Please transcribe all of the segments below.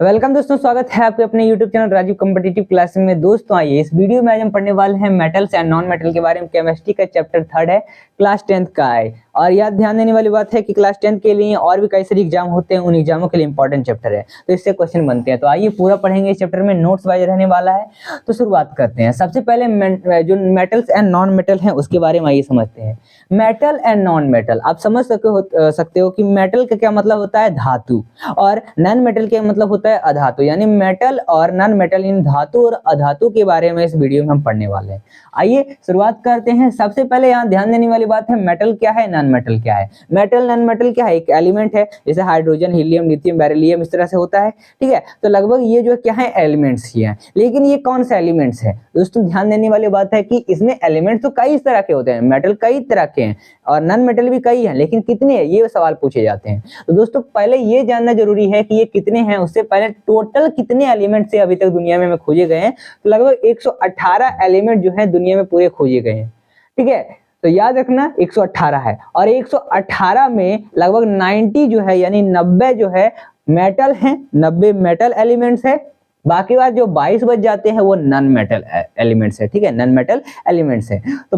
Welcome दोस्तों, स्वागत है आपके अपने YouTube channel Rajeev competitive class में। दोस्तों आइए इस वीडियो में आज हम पढ़ने वाले हैं मेटल्स एंड नॉन मेटल के बारे में। केमिस्ट्री का चैप्टर 3 है, क्लास 10th का है। और याद ध्यान देने वाली बात है कि क्लास 10th के लिए और भी कई सारे एग्जाम होते हैं, उन एग्जामों के लिए इंपॉर्टेंट चैप्टर है, तो इससे क्वेश्चन बनते हैं। तो आइए पूरा पढ़ेंगे, इस चैप्टर में नोट्स वाइज रहने वाला है। तो शुरुआत करते हैं। सबसे पहले जो मेटल्स एंड नॉन मेटल है उसके बारे में आइए समझते हैं। मेटल एंड नॉन मेटल, आप समझ सकते हो कि मेटल का क्या मतलब होता है, धातु, और नॉन मेटल का मतलब होता है अधातु। यानी मेटल और नॉन मेटल, इन धातु और अधातु के बारे में इस वीडियो में हम पढ़ने वाले हैं। आइए शुरुआत करते हैं। सबसे पहले यहाँ ध्यान देने वाली बात है, मेटल क्या है, नॉन मेटल क्या है। मेटल नॉन मेटल क्या है, एक एलिमेंट है, जैसे हाइड्रोजन, हीलियम, लिथियम, बेरिलियम, इस तरह से होता है। ठीक है, तो लगभग ये जो क्या है, एलिमेंट्स ही हैं। लेकिन ये कौन से एलिमेंट्स है दोस्तों, ध्यान देने वाली बात है कि इसमें एलिमेंट्स तो कई तरह के होते हैं, मेटल कई तरह के हैं और नॉन मेटल भी कई हैं, लेकिन कितने हैं ये सवाल पूछे जाते हैं। तो दोस्तों पहले ये जानना जरूरी है कि ये कितने हैं, उससे पहले टोटल कितने एलिमेंट से अभी तक दुनिया में खोजे गए हैं। तो लगभग 118 एलिमेंट जो है दुनिया में पूरे खोजे गए हैं। ठीक है, तो याद रखना 118 है, और 118 में लगभग 90 जो है, यानी 90 जो है मेटल है, 90 मेटल एलिमेंट्स है। बाकी बात जो 22 बच जाते हैं वो नॉन मेटल एलिमेंट्स है। ठीक है, नॉन मेटल एलिमेंट्स है। तो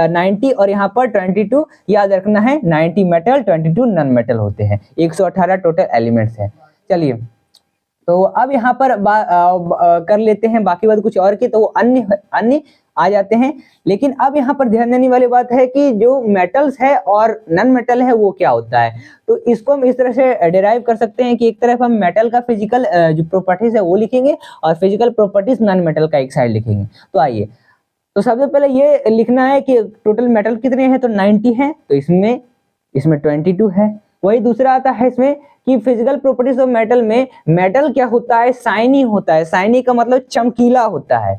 90 और यहाँ पर 22 याद रखना है, 90 मेटल 22 नॉन मेटल होते हैं। 118 टोटल एलिमेंट्स है। चलिए, तो अब यहाँ पर कर लेते हैं बाकी बात कुछ और की, तो वो अन्य आ जाते हैं। लेकिन अब यहाँ पर ध्यान देने वाली बात है कि जो मेटल्स है और नॉन मेटल है वो क्या होता है। तो इसको हम इस तरह से डिराइव कर सकते हैं कि एक तरफ हम मेटल का फिजिकल जो प्रॉपर्टीज है वो लिखेंगे, और फिजिकल प्रॉपर्टीज नॉन मेटल का एक साइड लिखेंगे। तो आइए, तो सबसे पहले ये लिखना है कि टोटल मेटल कितने हैं, तो 90 है, तो इसमें 22 है। वही दूसरा आता है इसमें कि फिजिकल प्रॉपर्टीज ऑफ मेटल में मेटल क्या होता है, शाइनी होता है। शाइनी का मतलब चमकीला होता है।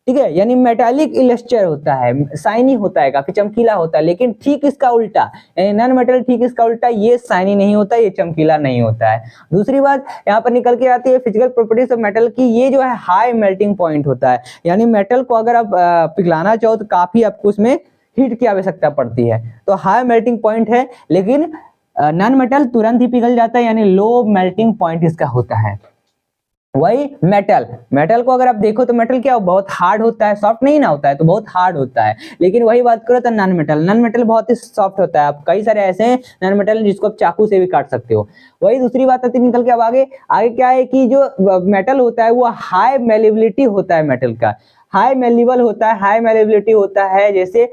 ठीक है, यानी मेटालिक इलस्टर होता है, शाइनी होता है, काफी चमकीला होता है। लेकिन ठीक इसका उल्टा, नॉन मेटल ठीक इसका उल्टा, ये शाइनी नहीं होता, ये चमकीला नहीं होता है। दूसरी बात यहाँ पर निकल के आती है फिजिकल प्रॉपर्टीज ऑफ मेटल की, ये जो है हाई मेल्टिंग पॉइंट होता है। यानी मेटल को अगर आप पिघलाना चाहो तो काफी आपको उसमें हीट की आवश्यकता पड़ती है, तो हाई मेल्टिंग पॉइंट है। लेकिन नॉन मेटल तुरंत ही पिघल जाता है, यानी लो मेल्टिंग पॉइंट इसका होता है। वही मेटल को अगर आप देखो तो मेटल क्या बहुत हार्ड होता है, सॉफ्ट नहीं ना होता है, तो बहुत हार्ड होता है। लेकिन वही बात करो तो नॉन मेटल बहुत ही सॉफ्ट होता है। आप कई सारे ऐसे हैं नॉन मेटल जिसको आप चाकू से भी काट सकते हो। वही दूसरी बात आती है निकल के। अब आगे क्या है कि जो मेटल होता है वो हाई मेलेबिलिटी होता है। मेटल का हाई मेलेबल होता है, हाई मेलेबिलिटी होता है। जैसे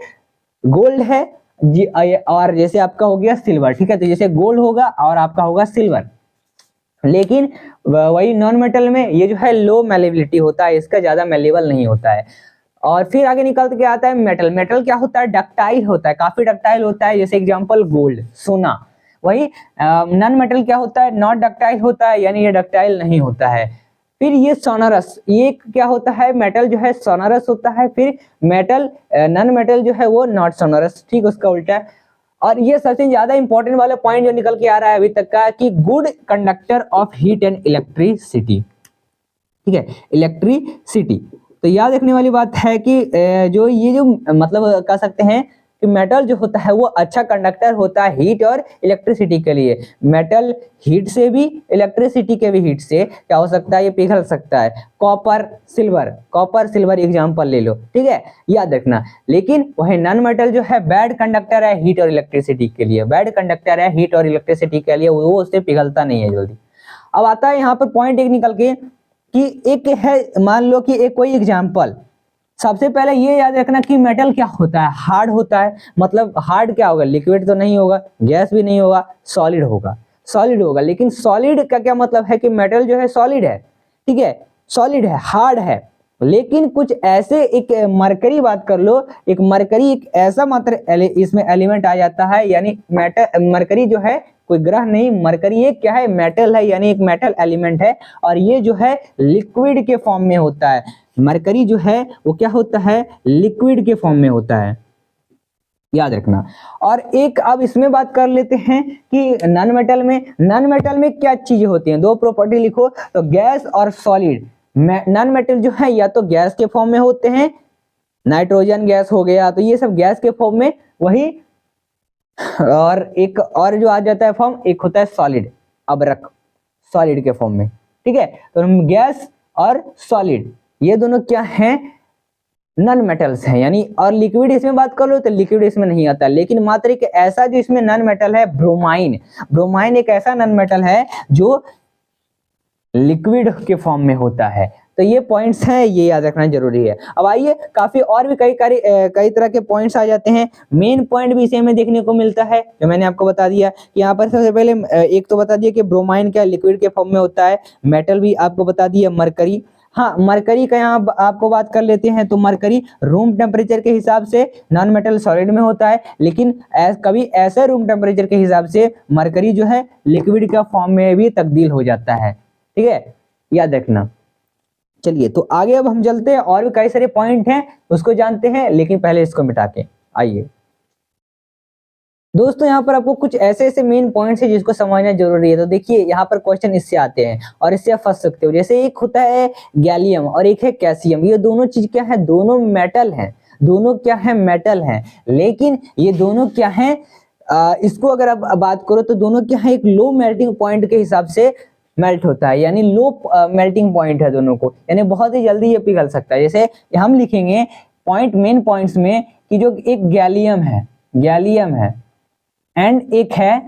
गोल्ड है जी, और जैसे आपका हो गया सिल्वर। ठीक है, तो जैसे गोल्ड होगा और आपका होगा सिल्वर। लेकिन वही नॉन मेटल में ये जो है लो मेलेबिलिटी होता है, इसका ज्यादा मेलेबल नहीं होता है। और फिर आगे निकल के आता है मेटल क्या होता है, डक्टाइल होता है, काफी डक्टाइल होता है। जैसे एग्जांपल गोल्ड, सोना। वही नॉन मेटल क्या होता है, नॉट डक्टाइल होता है, यानी ये डक्टाइल नहीं होता है। फिर ये सोनरस, ये क्या होता है, मेटल जो है सोनरस होता है। फिर मेटल नॉन मेटल जो है वो नॉट सोनरस, ठीक उसका उल्टा है। और ये सबसे ज्यादा इंपॉर्टेंट वाला पॉइंट जो निकल के आ रहा है अभी तक का, कि good conductor of heat and electricity. ठीक है, इलेक्ट्रिसिटी। तो याद रखने वाली बात है कि जो ये जो मतलब कह सकते हैं कि मेटल जो होता है वो अच्छा कंडक्टर होता है हीट और इलेक्ट्रिसिटी के लिए। मेटल हीट से भी, इलेक्ट्रिसिटी के भी हीट से क्या हो सकता है, ये पिघल सकता है। कॉपर सिल्वर एग्जांपल ले लो। ठीक है, याद रखना। लेकिन वही नॉन मेटल जो है बैड कंडक्टर है हीट और इलेक्ट्रिसिटी के लिए, बैड कंडक्टर है हीट और इलेक्ट्रिसिटी के लिए, वो उससे पिघलता नहीं है जल्दी। अब आता है यहाँ पर पॉइंट एक निकल के कि एक है, मान लो कि एक कोई एग्जाम्पल। सबसे पहले ये याद रखना कि मेटल क्या होता है, हार्ड होता है। मतलब हार्ड क्या होगा, लिक्विड तो नहीं होगा, गैस भी नहीं होगा, सॉलिड होगा। लेकिन सॉलिड का क्या मतलब है कि मेटल जो है सॉलिड है। ठीक है, सॉलिड है, हार्ड है। लेकिन कुछ ऐसे, एक मरकरी बात कर लो, एक मरकरी एक ऐसा मात्र इसमें एलिमेंट आ जाता है, यानी मरकरी जो है कोई ग्रह नहीं, मरकरी एक क्या है, मेटल है, यानी एक मेटल एलिमेंट है। और ये जो है लिक्विड के फॉर्म में होता है। मरकरी जो है वो क्या होता है, लिक्विड के फॉर्म में होता है, याद रखना। और एक अब इसमें बात कर लेते हैं कि नॉन मेटल में क्या चीजें होती हैं, दो प्रॉपर्टी लिखो। तो गैस और सॉलिड। नॉन मेटल जो है या तो गैस के फॉर्म में होते हैं, नाइट्रोजन गैस हो गया, तो ये सब गैस के फॉर्म में। वही और एक और जो आ जाता है फॉर्म, एक होता है सॉलिड। अब रख, सॉलिड के फॉर्म में। ठीक है। तो गैस और सॉलिड ये दोनों क्या हैं, नन मेटल्स हैं, यानी और लिक्विड इसमें बात कर लो तो लिक्विड इसमें नहीं आता, लेकिन मात्र एक ऐसा जो इसमें नन मेटल है ब्रोमाइन। ब्रोमाइन एक ऐसा नन मेटल है जो लिक्विड के फॉर्म में होता है। तो ये पॉइंट्स हैं, ये याद रखना जरूरी है। अब आइए काफी और भी कई तरह के पॉइंट्स आ जाते हैं। मेन पॉइंट भी इसे में देखने को मिलता है जो मैंने आपको बता दिया कि यहाँ पर सबसे पहले एक तो बता दिया कि ब्रोमाइन क्या लिक्विड के फॉर्म में होता है। मेटल भी आपको बता दिया, मरकरी। हाँ, मरकरी का यहाँ आपको बात कर लेते हैं। तो मरकरी रूम टेम्परेचर के हिसाब से नॉन मेटल सॉलिड में होता है, लेकिन कभी ऐसे रूम टेम्परेचर के हिसाब से मरकरी जो है लिक्विड का फॉर्म में भी तब्दील हो जाता है। ठीक है, याद रखना। चलिए तो आगे अब हम चलते हैं, और भी कई सारे पॉइंट हैं उसको जानते हैं, लेकिन पहले इसको मिटा के आइए दोस्तों। यहाँ पर आपको कुछ ऐसे ऐसे मेन पॉइंट्स है जिसको समझना जरूरी है। तो देखिए यहाँ पर क्वेश्चन इससे आते हैं और इससे आप फंस सकते हो। जैसे एक होता है गैलियम और एक है कैल्शियम, ये दोनों चीज क्या है, दोनों मेटल हैं। दोनों क्या है, मेटल हैं, लेकिन ये दोनों क्या है, इसको अगर आप बात करो तो दोनों क्या है, एक लो मेल्टिंग पॉइंट के हिसाब से मेल्ट होता है, यानी लो मेल्टिंग पॉइंट है दोनों को, यानी बहुत ही जल्दी ये पिघल सकता है। जैसे हम लिखेंगे पॉइंट मेन पॉइंट्स में कि जो एक गैलियम है एंड एक है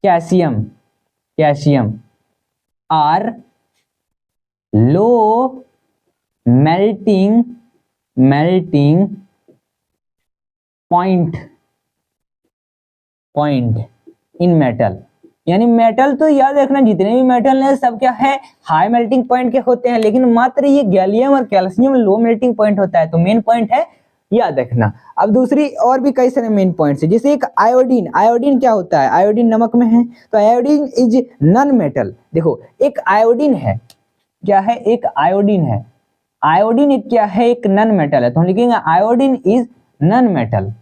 calcium are low melting point in metal. यानी मेटल तो याद रखना जितने भी मेटल हैं सब क्या है, हाई मेल्टिंग पॉइंट के होते हैं, लेकिन मात्र ये गैलियम और कैल्शियम लो मेल्टिंग पॉइंट होता है। तो मेन पॉइंट है, याद रखना। अब दूसरी और भी कई सारे मेन पॉइंट्स है। जैसे एक आयोडीन क्या होता है, आयोडीन नमक में है, तो आयोडीन इज नॉन मेटल। देखो एक आयोडीन है, क्या है, एक आयोडीन है। आयोडीन एक क्या है, एक नॉन मेटल है। तो हम लिखेंगे आयोडीन इज नॉन मेटल।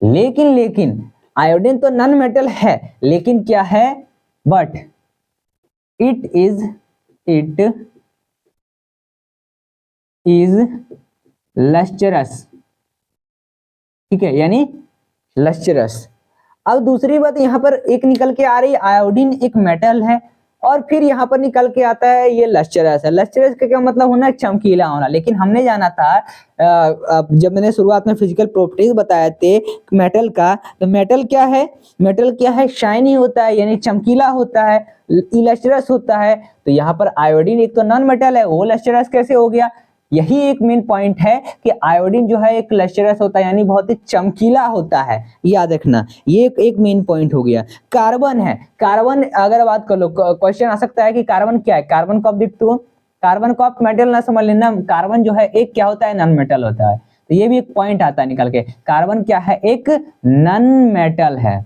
लेकिन आयोडीन तो नॉन मेटल है, लेकिन क्या है, बट इट इज लस्टरस। ठीक है, यानी लस्टरस। अब दूसरी बात यहाँ पर एक निकल के आ रही, आयोडीन एक मेटल है और फिर यहाँ पर निकल के आता है ये लस्टरस है। लस्टरस का क्या मतलब होना, चमकीला होना। लेकिन हमने जाना था जब मैंने शुरुआत में फिजिकल प्रॉपर्टीज बताए थे मेटल का, तो मेटल क्या है, शाइनी होता है, यानी चमकीला होता है, लस्टरस होता है। तो यहाँ पर आयोडीन एक तो नॉन मेटल है, वो लस्टरस कैसे हो गया। यही एक मेन पॉइंट है कि आयोडीन जो है एक लस्टरस होता है, यानी बहुत ही चमकीला होता है, याद रखना। ये एक मेन पॉइंट हो गया। कार्बन है, कार्बन अगर बात कर लो, क्वेश्चन आ सकता है कि कार्बन क्या है, कार्बन को आप देखते हो, कार्बन को आप मेटल ना समझ लेना, कार्बन जो है एक क्या होता है, नॉन मेटल होता है। तो ये भी एक पॉइंट आता है निकल के, कार्बन क्या है, एक नॉन मेटल है।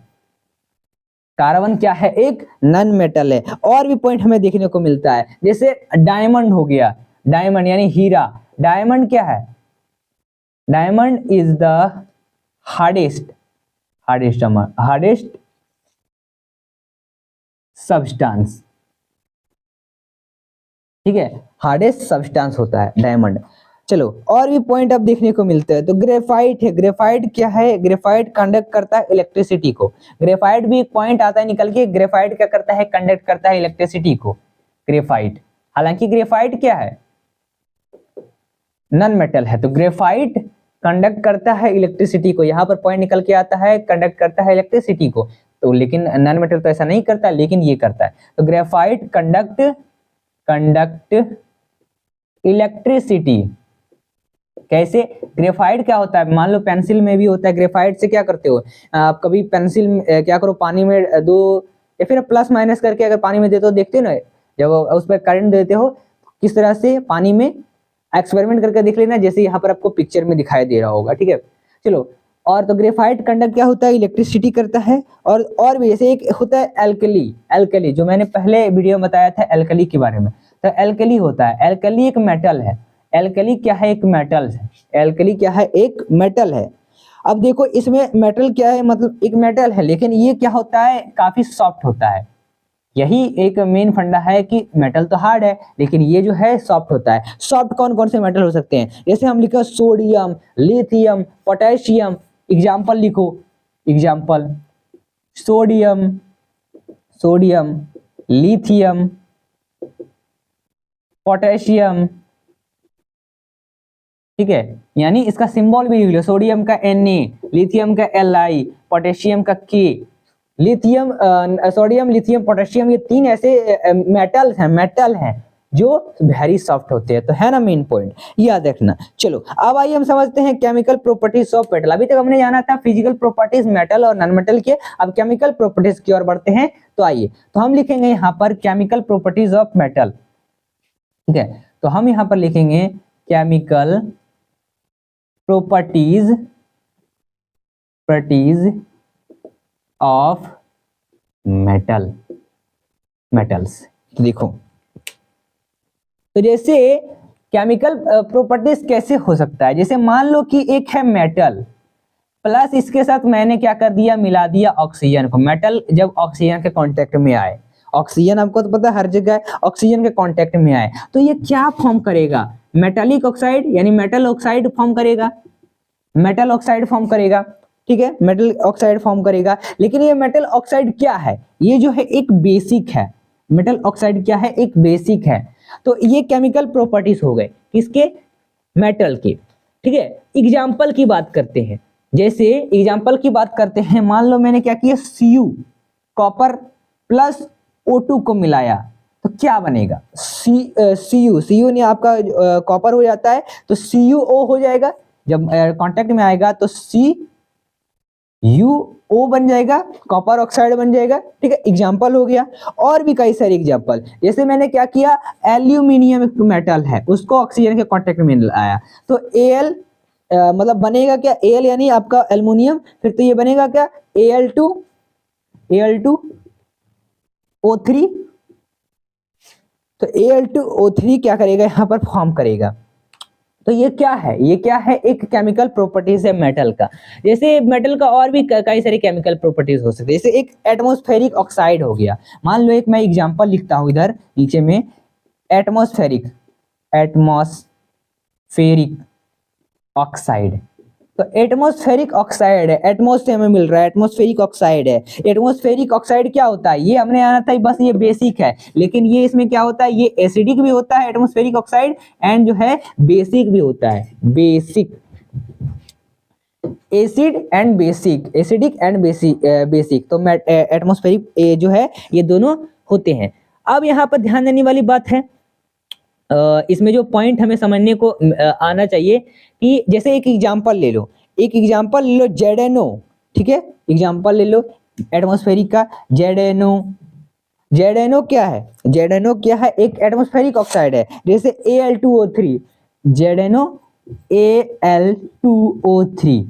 कार्बन क्या है, एक नॉन मेटल है। और भी पॉइंट हमें देखने को मिलता है, जैसे डायमंड हो गया, डायमंड यानी हीरा। डायमंड क्या है, diamond is the hardest substance. ठीक है, हार्डेस्ट सब्सटेंस होता है डायमंड। चलो और भी पॉइंट अब देखने को मिलते हैं। तो ग्रेफाइट है, ग्रेफाइट क्या है, ग्रेफाइट कंडक्ट करता है इलेक्ट्रिसिटी को। ग्रेफाइट भी एक पॉइंट आता है निकल के, ग्रेफाइट क्या करता है, कंडक्ट करता है इलेक्ट्रिसिटी को, ग्रेफाइट। हालांकि ग्रेफाइट क्या है, नॉन मेटल है। तो ग्रेफाइट कंडक्ट करता है इलेक्ट्रिसिटी को, यहाँ पर पॉइंट निकल के आता है, कंडक्ट करता है इलेक्ट्रिसिटी को। तो लेकिन नॉन मेटल तो ऐसा नहीं करता, लेकिन ये करता है। तो ग्रेफाइट कंडक्ट इलेक्ट्रिसिटी। कैसे, ग्रेफाइट क्या होता है, मान लो पेंसिल में भी होता है। ग्रेफाइट से क्या करते हो आप, कभी पेंसिल क्या करो, पानी में दो या फिर प्लस माइनस करके अगर पानी में देते हो, देखते हो ना, जब उस पर करंट देते हो किस तरह से पानी में, एक्सपेरिमेंट करके देख लेना, जैसे यहाँ पर आपको पिक्चर में दिखाई दे रहा होगा। ठीक है, चलो। और तो ग्रेफाइट कंडक्ट क्या होता है, इलेक्ट्रिसिटी करता है। और भी जैसे एक होता है एल्कली, जो मैंने पहले वीडियो में बताया था एल्कली के बारे में। तो एल्कली होता है, एल्कली एक मेटल है। एल्कली क्या है, एक मेटल है। एल्कली क्या है, एक मेटल है। अब देखो इसमें मेटल क्या है, मतलब एक मेटल है, लेकिन ये क्या होता है, काफी सॉफ्ट होता है। यही एक मेन फंडा है कि मेटल तो हार्ड है, लेकिन ये जो है सॉफ्ट होता है। सॉफ्ट कौन कौन से मेटल हो सकते हैं, जैसे हम लिखा सोडियम, लिथियम, पोटेशियम। एग्जाम्पल लिखो, एग्जाम्पल सोडियम, लिथियम, पोटेशियम, ठीक है, यानी इसका सिंबल भी लिख लो, सोडियम का Na, लिथियम का Li, पोटेशियम का K। Lithium, sodium, lithium, potassium, ये तीन ऐसे मेटल हैं जो वेरी सॉफ्ट होते हैं, तो है ना मेन पॉइंट, याद रखना। चलो अब आइए हम समझते हैं केमिकल प्रॉपर्टीज ऑफ मेटल। अभी तक हमने जाना था फिजिकल प्रॉपर्टीज मेटल और नॉन मेटल के, अब केमिकल प्रॉपर्टीज की ओर बढ़ते हैं। तो आइए, तो हम लिखेंगे यहाँ पर केमिकल प्रॉपर्टीज ऑफ मेटल, ठीक है। तो हम यहाँ पर लिखेंगे केमिकल प्रॉपर्टीज ऑफ मेटल्स। तो देखो, तो जैसे केमिकल प्रॉपर्टीज कैसे हो सकता है, जैसे मान लो कि एक है मेटल प्लस इसके साथ मैंने क्या कर दिया, मिला दिया ऑक्सीजन को। मेटल जब ऑक्सीजन के कांटेक्ट में आए, ऑक्सीजन आपको तो पता है हर जगह ऑक्सीजन के कांटेक्ट में आए, तो ये क्या फॉर्म करेगा, मेटालिक ऑक्साइड, यानी मेटल ऑक्साइड फॉर्म करेगा, मेटल ऑक्साइड फॉर्म करेगा, ठीक है, मेटल ऑक्साइड फॉर्म करेगा। लेकिन ये मेटल ऑक्साइड क्या है, ये जो है एक बेसिक है, मेटल ऑक्साइड क्या है, एक बेसिक है। तो ये केमिकल प्रॉपर्टीज हो गए किसके, मेटल के, ठीक है। एग्जाम्पल की बात करते हैं, जैसे एग्जाम्पल की बात करते हैं, मान लो मैंने क्या किया, Cu, कॉपर प्लस O2 को मिलाया, तो क्या बनेगा, Cu ने आपका कॉपर हो जाता है तो CuO हो जाएगा, जब कांटेक्ट में आएगा तो CuO बन जाएगा, कॉपर ऑक्साइड बन जाएगा, ठीक है, एग्जाम्पल हो गया। और भी कई सारे एग्जाम्पल, जैसे मैंने क्या किया, एल्यूमिनियम एक मेटल है, उसको ऑक्सीजन के कांटेक्ट में लाया, तो Al मतलब बनेगा क्या, Al यानी आपका एल्युमिनियम, फिर तो ये बनेगा क्या, Al2O3, तो Al2O3 क्या करेगा, यहाँ पर फॉर्म करेगा। तो ये क्या है, ये क्या है, एक केमिकल प्रॉपर्टीज है मेटल का। जैसे मेटल का और भी कई सारी केमिकल प्रॉपर्टीज हो सकती है, जैसे एक एटमॉस्फेरिक ऑक्साइड हो गया। मान लो एक मैं एग्जांपल लिखता हूं इधर नीचे में, एटमॉस्फेरिक ऑक्साइड। तो एटमॉस्फेरिक ऑक्साइड है, एटमॉस से हमें मिल रहा है, एटमॉस्फेरिक ऑक्साइड है। एटमॉस्फेरिक ऑक्साइड क्या होता है, ये हमने आना था, बस ये बेसिक है, लेकिन ये इसमें क्या होता है, ये एसिडिक भी होता है एटमॉस्फेरिक ऑक्साइड, एंड जो है बेसिक भी होता है, basic, acid and basic, acidic and basic. तो एटमॉस्फेरिक जो है ये दोनों होते हैं। अब यहाँ पर ध्यान देने वाली बात है, इसमें जो पॉइंट हमें समझने को आना चाहिए कि जैसे एक एग्जांपल ले लो, ZNO, ठीक है, एग्जांपल ले लो एटमॉस्फेरिक का, ZNO क्या है, ZNO क्या है, एक एटमॉस्फेरिक ऑक्साइड है। जैसे Al2O3, ZNO Al2O3,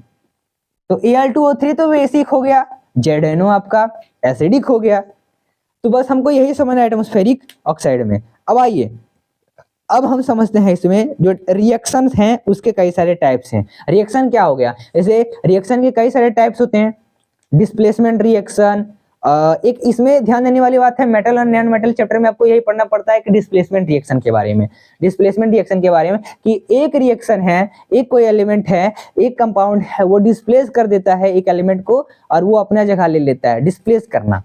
तो Al2O3 तो बेसिक हो गया, ZNO आपका एसिडिक हो गया। तो बस हमको यही समझना है एटमॉस्फेरिक ऑक्साइड में। अब आइए, अब हम समझते हैं इसमें जो रिएक्शंस हैं उसके कई सारे टाइप्स हैं। रिएक्शन क्या हो गया, जैसे रिएक्शन के कई सारे टाइप्स होते हैं, डिस्प्लेसमेंट रिएक्शन, एक इसमें ध्यान देने वाली बात है, मेटल और नॉन मेटल चैप्टर में आपको यही पढ़ना पड़ता है कि डिस्प्लेसमेंट रिएक्शन के बारे में, कि एक रिएक्शन है, एक कोई एलिमेंट है, एक कंपाउंड है, वो डिस्प्लेस कर देता है एक एलिमेंट को और वो अपना जगह ले लेता है, डिस्प्लेस करना।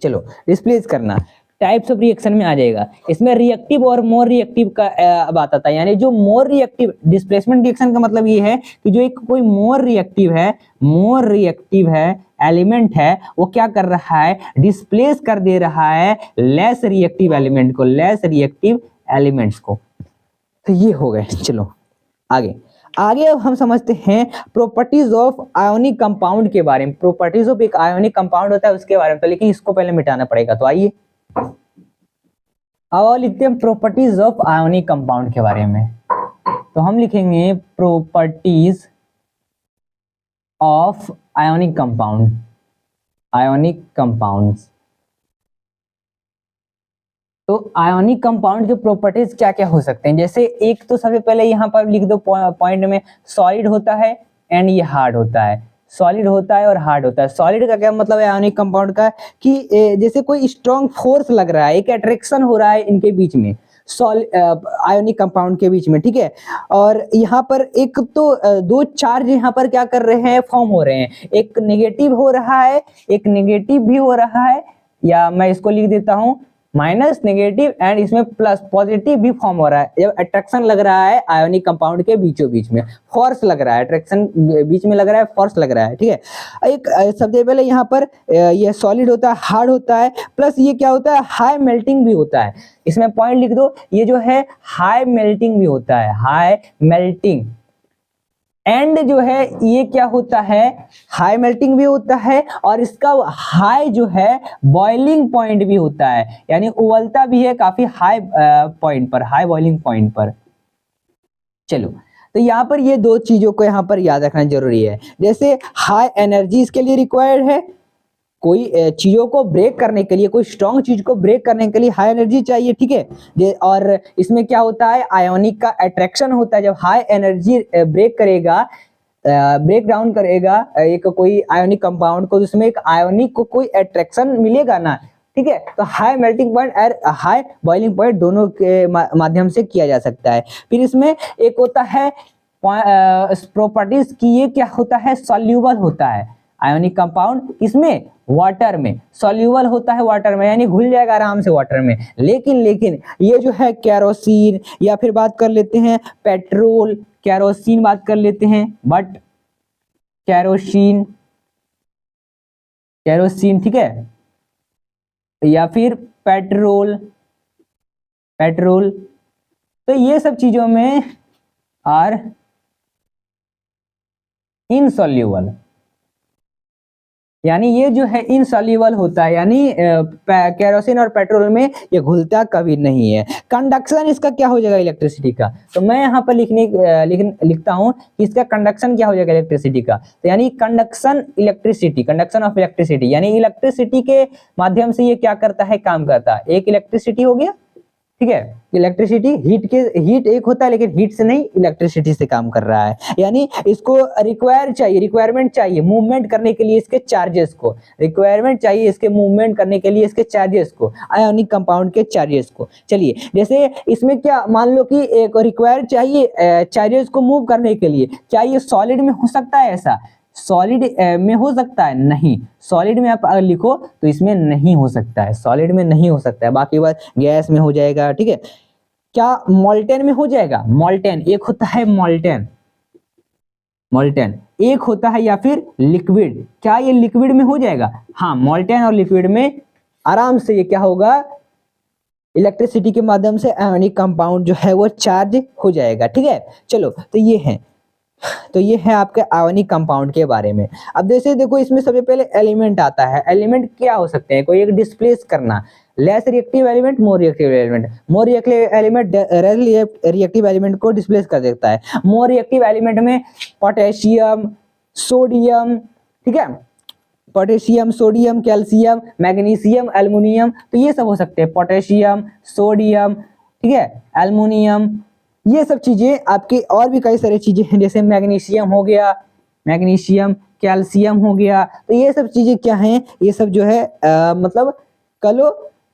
चलो, डिस्प्लेस करना टाइप्स ऑफ रिएक्शन में आ जाएगा। इसमें रिएक्टिव और मोर रिएक्टिव का बात आता है, यानी जो मोर रिएक्टिव, डिस्प्लेसमेंट रिएक्शन का मतलब ये है कि जो एक कोई मोर रिएक्टिव है एलिमेंट है, वो क्या कर रहा है, डिस्प्लेस कर दे रहा है लेस रिएक्टिव एलिमेंट को, लेस रिएक्टिव एलिमेंट्स को। तो ये हो गए। चलो आगे अब हम समझते हैं प्रॉपर्टीज ऑफ आयोनिक कंपाउंड के बारे में। प्रॉपर्टीज ऑफ एक आयोनिक कंपाउंड होता है उसके बारे में, तो लेकिन इसको पहले मिटाना पड़ेगा। तो आइए अब लिखते हैं प्रॉपर्टीज ऑफ आयोनिक कंपाउंड के बारे में। तो हम लिखेंगे प्रॉपर्टीज ऑफ आयोनिक कंपाउंड्स। तो आयोनिक कंपाउंड के प्रॉपर्टीज क्या क्या हो सकते हैं, जैसे एक तो सबसे पहले यहाँ पर लिख दो पॉइंट में, सॉलिड होता है एंड ये हार्ड होता है, सॉलिड होता है और हार्ड होता है। सॉलिड का क्या मतलब है आयोनिक कंपाउंड का, कि जैसे कोई स्ट्रॉन्ग फोर्स लग रहा है, एक अट्रैक्शन हो रहा है इनके बीच में, आयोनिक कंपाउंड के बीच में, ठीक है। और यहाँ पर एक तो दो चार्ज यहाँ पर क्या कर रहे हैं, फॉर्म हो रहे हैं, एक नेगेटिव हो रहा है, एक नेगेटिव भी हो रहा है, या मैं इसको लिख देता हूँ माइनस नेगेटिव एंड इसमें प्लस पॉजिटिव भी फॉर्म हो रहा है जब अट्रैक्शन लग रहा है आयोनिक कंपाउंड के बीचों बीच में, फोर्स लग रहा है, अट्रैक्शन बीच में लग रहा है, फोर्स लग रहा है, ठीक है। एक सबसे पहले यहाँ पर ये सॉलिड होता है, हार्ड होता है, प्लस ये क्या होता है, हाई मेल्टिंग भी होता है। इसमें पॉइंट लिख दो, ये जो है हाई मेल्टिंग भी होता है, हाई मेल्टिंग। एंड जो है ये क्या होता है, हाई मेल्टिंग भी होता है और इसका हाई जो है बॉइलिंग पॉइंट भी होता है, यानी उबलता भी है काफी हाई पॉइंट पर, हाई बॉइलिंग पॉइंट पर। चलो, तो यहाँ पर ये दो चीजों को यहाँ पर याद रखना जरूरी है। जैसे हाई एनर्जी इसके लिए रिक्वायर्ड है, कोई चीजों को ब्रेक करने के लिए, कोई स्ट्रॉन्ग चीज को ब्रेक करने के लिए हाई एनर्जी चाहिए, ठीक है। और इसमें क्या होता है, आयोनिक का अट्रैक्शन होता है। जब हाई एनर्जी ब्रेक करेगा, ब्रेक डाउन करेगा एक कोई आयोनिक कंपाउंड को, जिसमें एक आयोनिक को कोई अट्रैक्शन मिलेगा ना, ठीक है। तो हाई मेल्टिंग पॉइंट और हाई बॉइलिंग पॉइंट दोनों के माध्यम से किया जा सकता है। फिर इसमें एक होता है प्रॉपर्टीज की, ये क्या होता है, सॉल्यूबल होता है आयोनिक कंपाउंड, इसमें वाटर में सॉल्यूबल होता है, वाटर में यानी घुल जाएगा आराम से वाटर में। लेकिन ये जो है केरोसिन, या फिर बात कर लेते हैं पेट्रोल, केरोसिन बात कर लेते हैं, बट केरोसिन, ठीक है, या फिर पेट्रोल, तो ये सब चीजों में आर इनसॉल्यूबल, यानी ये जो है इनसॉल्यूबल होता है, यानी केरोसिन और पेट्रोल में ये घुलता कभी नहीं है। कंडक्शन इसका क्या हो जाएगा, इलेक्ट्रिसिटी का, तो मैं यहाँ पर लिखता हूँ कि इसका कंडक्शन क्या हो जाएगा, इलेक्ट्रिसिटी का। तो यानी conduction electricity, conduction of electricity, यानी इलेक्ट्रिसिटी के माध्यम से ये क्या करता है, काम करता है। एक इलेक्ट्रिसिटी हो गया, ठीक है, इलेक्ट्रिसिटी हीट एक होता है, लेकिन हीट से नहीं, इलेक्ट्रिसिटी से काम कर रहा है। यानी इसको रिक्वायरमेंट चाहिए मूवमेंट करने के लिए इसके चार्जेस को, रिक्वायरमेंट चाहिए इसके मूवमेंट करने के लिए इसके चार्जेस को, आयोनिक कंपाउंड के चार्जेस को। चलिए, जैसे इसमें क्या मान लो कि एक रिक्वायर चाहिए चार्जेस को मूव करने के लिए, क्या ये सॉलिड में हो सकता है ऐसा, सॉलिड में हो सकता है, नहीं, सॉलिड में आप अगर लिखो तो इसमें नहीं हो सकता है, सॉलिड में नहीं हो सकता है। बाकी बात गैस में हो जाएगा, ठीक है। क्या मोल्टेन में हो जाएगा, मोल्टेन एक होता है, मोल्टेन एक होता है, या फिर लिक्विड, क्या ये लिक्विड में हो जाएगा, हाँ, मोल्टेन और लिक्विड में आराम से ये क्या होगा, इलेक्ट्रिसिटी के माध्यम से आयोनिक कंपाउंड जो है वो चार्ज हो जाएगा, ठीक है। चलो, तो ये है आपके आयोनिक कंपाउंड के बारे में। अब जैसे देखो, इसमें सबसे पहले एलिमेंट आता है। एलिमेंट क्या हो सकते हैं, कोई एक डिस्प्लेस करना, less reactive element, more reactive element. More reactive element reactive element को डिस्प्लेस कर देता है। मोर रिएक्टिव एलिमेंट में पोटेशियम, सोडियम, ठीक है, potassium, sodium, calcium, magnesium, aluminium, तो ये सब हो सकते हैं, पोटेशियम, सोडियम, ठीक है, एल्युमिनियम, ये सब चीजें आपकी। और भी कई सारी चीजें हैं, जैसे मैग्नीशियम हो गया, मैग्नीशियम, कैल्शियम हो गया, तो ये सब चीजें क्या हैं, ये सब जो है मतलब कलो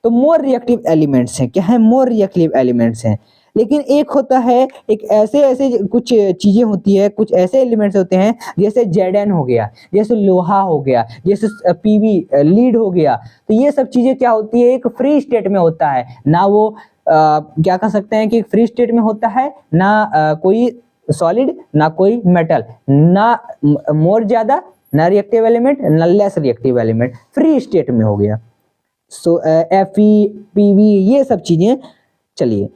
तो मोर रिएक्टिव एलिमेंट्स हैं। क्या है, मोर रिएक्टिव एलिमेंट्स हैं। लेकिन एक होता है, एक ऐसे कुछ चीजें होती है, कुछ ऐसे एलिमेंट्स होते हैं, जैसे जेडन हो गया, जैसे लोहा हो गया, जैसे पीवी लीड हो गया, तो ये सब चीजें क्या होती है, एक फ्री स्टेट में होता है ना, वो क्या कह सकते हैं कि फ्री स्टेट में होता है ना, कोई सॉलिड ना कोई मेटल, ना मोर ज्यादा, ना रिएक्टिव एलिमेंट ना less reactive element, free state में हो गया। सो Fe, पीवी, ये सब चीजें। चलिए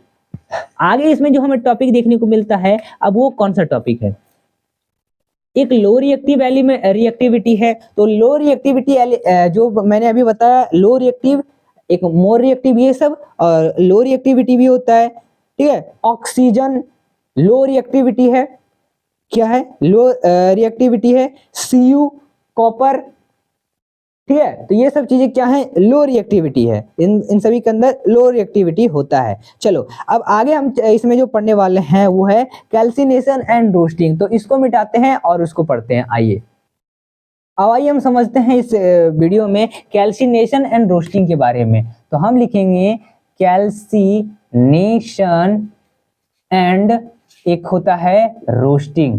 आगे इसमें जो हमें टॉपिक देखने को मिलता है, अब वो कौन सा टॉपिक है, एक लो रिएक्टिव रिएक्टिविटी है। तो लो रिएक्टिविटी जो मैंने अभी बताया, लो रिएक्टिव, एक मोर रिएक्टिव, ये सब, और लो रिएक्टिविटी भी होता है, ठीक है। ऑक्सीजन लो रिएक्टिविटी है, क्या है, लो रिएक्टिविटी है। Cu, कॉपर, ठीक है। तो ये सब चीजें क्या है, लो रिएक्टिविटी है, इन सभी के अंदर लो रिएक्टिविटी होता है। चलो, अब आगे हम इसमें जो पढ़ने वाले हैं वो है कैल्सिनेशन एंड रोस्टिंग। तो इसको मिटाते हैं और उसको पढ़ते हैं। आइए हम समझते हैं इस वीडियो में कैल्सिनेशन एंड रोस्टिंग के बारे में। तो हम लिखेंगे कैल्सिनेशन एंड एक होता है रोस्टिंग,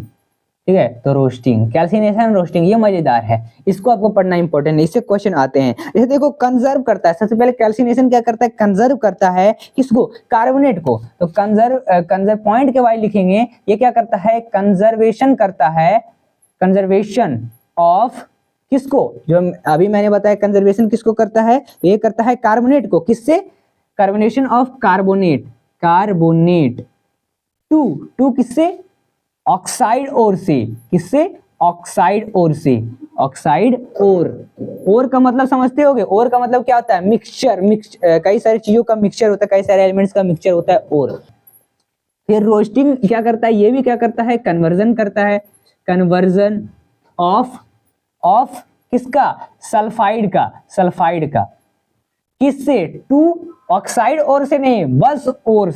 ठीक है। तो रोस्टिंग, कैल्सिनेशन, रोस्टिंग, ये मजेदार है, इसको आपको पढ़ना इंपॉर्टेंट है, इससे क्वेश्चन आते हैं। जैसे देखो कंजर्व करता है, सबसे पहले कैल्सिनेशन क्या करता है, कंजर्व करता है किसको, कार्बोनेट को। तो कंजर्व पॉइंट के बाद लिखेंगे, ये क्या करता है, कंजर्वेशन करता है, कंजर्वेशन ऑफ किसको, जो अभी मैंने बताया कंजर्वेशन किसको करता है, तो ये करता है कार्बोनेट को, किससे, carbonation of carbonate, carbonate to किससे, ऑक्साइड ओर से, किससे, ऑक्साइड ओर से, ऑक्साइड ओर का मतलब समझते होगे, ओर का मतलब क्या होता है, मिक्सचर, कई सारी चीजों का मिक्सचर होता है, कई सारे एलिमेंट्स का मिक्सचर होता है ओर। फिर रोस्टिंग क्या करता है, ये भी क्या करता है, कन्वर्जन करता है, कन्वर्जन ऑफ किसका, सल्फाइड का किससे, टू ऑक्साइड ओर से नहीं, बस ओर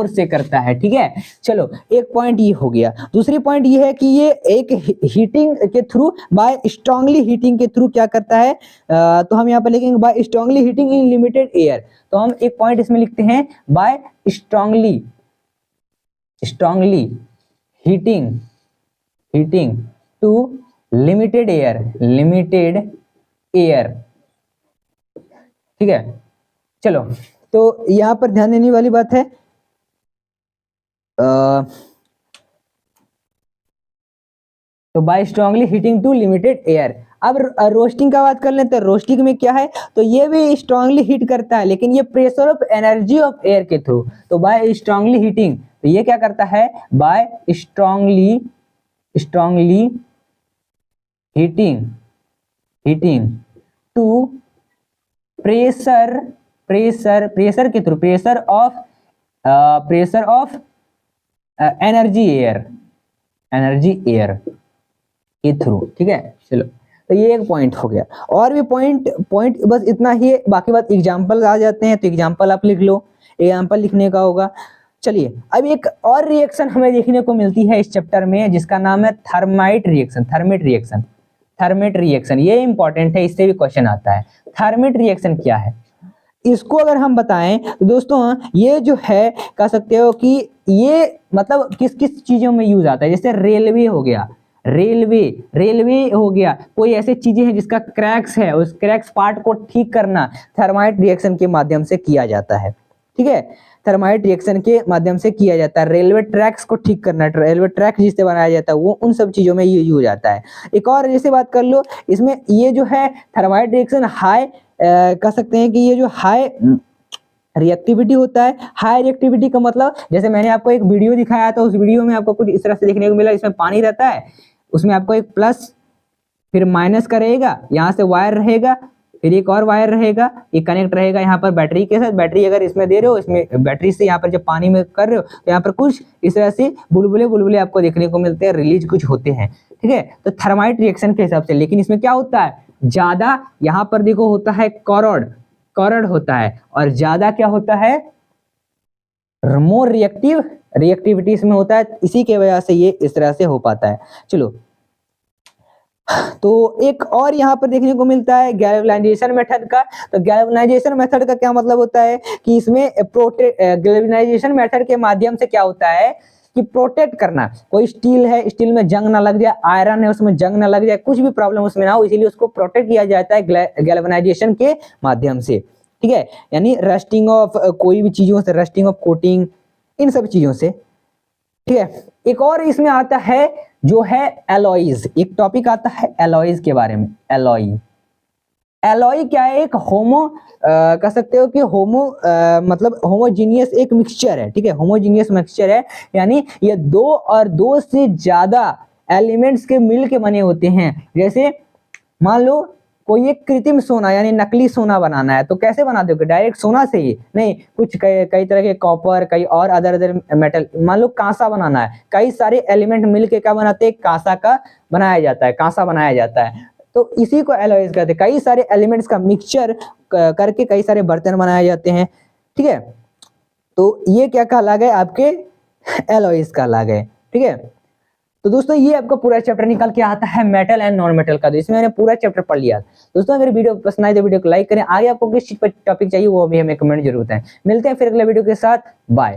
से करता है, ठीक है। चलो एक पॉइंट ये हो गया। दूसरी पॉइंट ये है कि ये एक हीटिंग के थ्रू, बाय स्ट्रांगली हीटिंग के थ्रू क्या करता है, तो हम यहाँ पर लिखेंगे by strongly heating in limited air. तो हम एक पॉइंट इसमें लिखते हैं, by strongly heating to limited air, ठीक है। चलो तो यहां पर ध्यान देने वाली बात है, तो by strongly heating to limited air. अब रोस्टिंग का बात कर लें, तो रोस्टिंग में क्या है, तो ये भी स्ट्रांगली हीट करता है, लेकिन ये pressure of energy of air के थ्रू। तो बाय स्ट्रांगली हीटिंग, तो ये क्या करता है, by strongly heating to pressure के through, pressure of energy air के थ्रू, ठीक है। चलो तो ये एक पॉइंट हो गया, और भी पॉइंट बस इतना ही है, बाकी बात एग्जांपल आ जाते हैं, तो एग्जांपल आप लिख लो, एग्जांपल लिखने का होगा। चलिए अब एक और रिएक्शन हमें देखने को मिलती है इस चैप्टर में, जिसका नाम है थर्मेट रिएक्शन। ये इंपॉर्टेंट है, इससे भी क्वेश्चन आता है। थर्मेट रिएक्शन क्या है, इसको अगर हम बताएं तो दोस्तों ये जो है कह सकते हो कि ये मतलब किस किस चीजों में यूज आता है, जैसे रेलवे हो गया, कोई ऐसे चीजें हैं जिसका क्रैक्स है, उस क्रैक्स पार्ट को ठीक करना थर्माइट रिएक्शन के माध्यम से किया जाता है, ठीक है। थर्माइट रिएक्शन के माध्यम से किया जाता है, रेलवे ट्रैक्स को ठीक करना, रेलवे ट्रैक जिससे बनाया जाता है वो, उन सब चीजों में ये यूज आता है। एक और जैसे बात कर लो, इसमें ये जो है थर्माइट रिएक्शन हाई कह सकते हैं कि ये जो हाई रिएक्टिविटी होता है। हाई रिएक्टिविटी का मतलब, जैसे मैंने आपको एक वीडियो दिखाया था, उस वीडियो में आपको कुछ इस तरह से देखने को मिला, इसमें पानी रहता है, उसमें आपको एक प्लस फिर माइनस का रहेगा, यहाँ से वायर रहेगा, फिर एक और वायर रहेगा, ये कनेक्ट रहेगा यहाँ पर बैटरी के साथ। बैटरी अगर इसमें दे रहे हो, इसमें बैटरी से यहाँ पर जब पानी में कर रहे हो, तो यहाँ पर कुछ इस तरह से बुलबुले आपको देखने को मिलते हैं, रिलीज कुछ होते हैं, ठीक है। तो थर्माइट रिएक्शन के हिसाब से, लेकिन इसमें क्या होता है, ज्यादा यहाँ पर देखो होता है कॉरड होता है, और ज्यादा क्या होता है, मोर रिएक्टिविटी इसमें होता है, इसी के वजह से ये इस तरह से हो पाता है। चलो तो एक और यहाँ पर देखने को मिलता है गैल्वेनाइजेशन मेथड का। तो गैल्वेनाइजेशन मेथड का क्या मतलब होता है कि इसमें गैल्वेनाइजेशन मेथड के माध्यम से क्या होता है कि प्रोटेक्ट करना, कोई स्टील है, स्टील में जंग ना लग जाए, आयरन है उसमें जंग ना लग जाए, कुछ भी प्रॉब्लम उसमें ना हो, इसीलिए उसको प्रोटेक्ट किया जाता है गैल्वेनाइजेशन के माध्यम से, ठीक है। यानी रस्टिंग ऑफ कोई भी चीजों से, रस्टिंग ऑफ कोटिंग, इन सब चीजों से, ठीक है। एक और इसमें आता है जो है एलॉयज, एक टॉपिक आता है एलॉयज के बारे में। एलॉय क्या है, एक कह सकते हो कि मतलब होमोजीनियस एक मिक्सचर है, ठीक है, होमोजीनियस मिक्सचर है, यानी ये दो और दो से ज्यादा एलिमेंट्स के मिल के बने होते हैं। जैसे मान लो कोई एक कृत्रिम सोना यानी नकली सोना बनाना है, तो कैसे बनाते हो, डायरेक्ट सोना से ही नहीं, कुछ कई तरह के कॉपर, कई और अदर मेटल, मान लो कांसा बनाना है, कई सारे एलिमेंट मिलके क्या बनाते हैं, कांसा बनाया जाता है। तो इसी को एलॉयज कहते हैं, कई सारे एलिमेंट्स का मिक्सचर करके कई सारे बर्तन बनाए जाते हैं, ठीक है। तो ये क्या कहला गए, आपके एलॉयज कहला गए, ठीक है। तो दोस्तों ये आपका पूरा चैप्टर निकल के आता है मेटल एंड नॉन मेटल का। तो इसमें मैंने पूरा चैप्टर पढ़ लिया। दोस्तों अगर वीडियो पसंद आए तो वीडियो को लाइक करें, आगे आपको किस चीज पर टॉपिक चाहिए वो भी हमें कमेंट जरूर बताएं। मिलते हैं फिर अगले वीडियो के साथ, बाय।